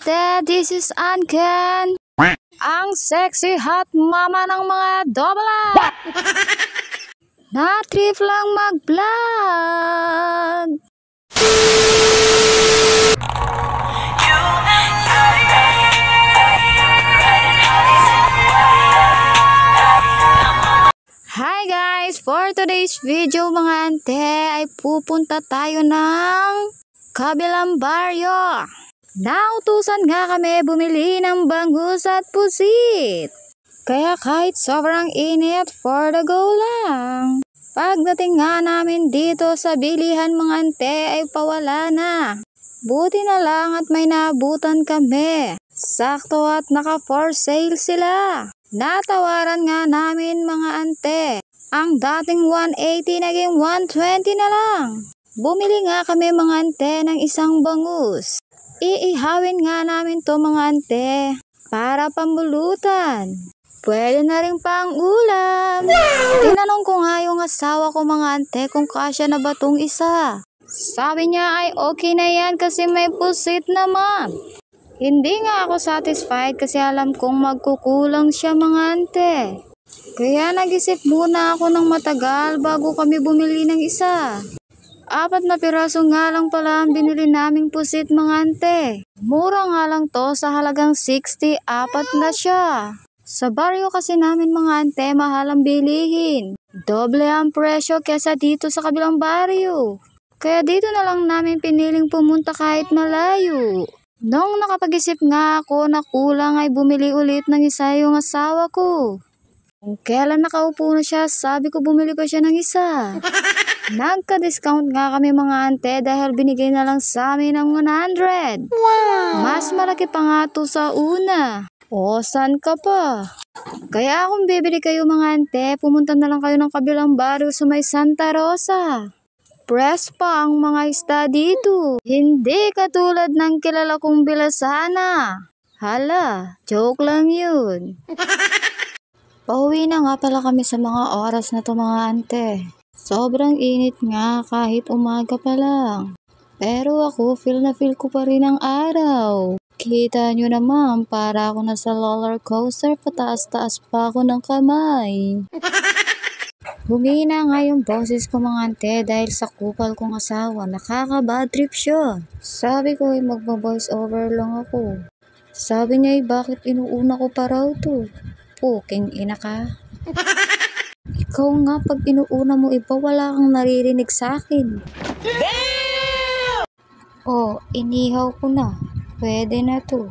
ante, this is Anken. Ang sexy hot mama ng mga dobla. Na-trip lang mag-vlog. Hi guys! For today's video mga ante ay pupunta tayo ng kabilang baryo. Nautusan nga kami bumili ng bangus at pusit. Kaya kahit sobrang init, for the go lang. Pagdating nga namin dito sa bilihan mga ante ay pawala na. Buti na lang at may naabutan kami. Sakto at naka for sale sila. Natawaran nga namin mga ante. Ang dating 180 naging 120 na lang. Bumili nga kami mga ante ng isang bangus. Iihawin nga namin to mga ante para pambulutan. Pwede na rin pang ulam. Tinanong ko nga yung asawa ko mga ante kung kasya na ba tong isa. Sabi niya ay okay na yan kasi may pusit naman. Hindi nga ako satisfied kasi alam kong magkukulang siya mga ante. Kaya nag-isip muna ako ng matagal bago kami bumili ng isa. 4 na piraso nga lang pala ang binili naming pusit mga ante. Mura nga lang to sa halagang 60, 4 na siya. Sa baryo kasi namin mga ante mahal ang bilihin. Doble ang presyo kesa dito sa kabilang baryo. Kaya dito na lang namin piniling pumunta kahit malayo. Nung nakapag-isip nga ako na kulang ay bumili ulit ng isa yung asawa ko. Kung kailan nakaupo na siya, sabi ko bumili pa siya ng isa. Nagka-discount nga kami mga ante dahil binigay na lang sa amin ng 100. Wow! Mas malaki pa nga to sa una. O, saan ka pa? Kaya kung bibili kayo mga ante, pumunta na lang kayo ng kabilang baryo sa may Santa Rosa. Press pa ang mga isda dito. Hindi katulad ng kilala kong Bilasana. Hala, joke lang yun. Pauwi na nga pala kami sa mga oras na to mga ante. Sobrang init nga kahit umaga pa lang. Pero ako feel na feel ko pa rin ang araw. Kita nyo naman para ako nasa roller coaster, pataas-taas pa ako ng kamay. Humina nga yung boses ko mga ante dahil sa kupal kong asawa. Nakaka-bad trip siya. Sabi ko ay magpa-voice over lang ako. Sabi niya ay bakit inuuna ko pa raw to? Puking ina ka. Ikaw nga pag inuuna mo iba wala kang naririnig sa akin. Oh, inihaw ko na. Pwede na to.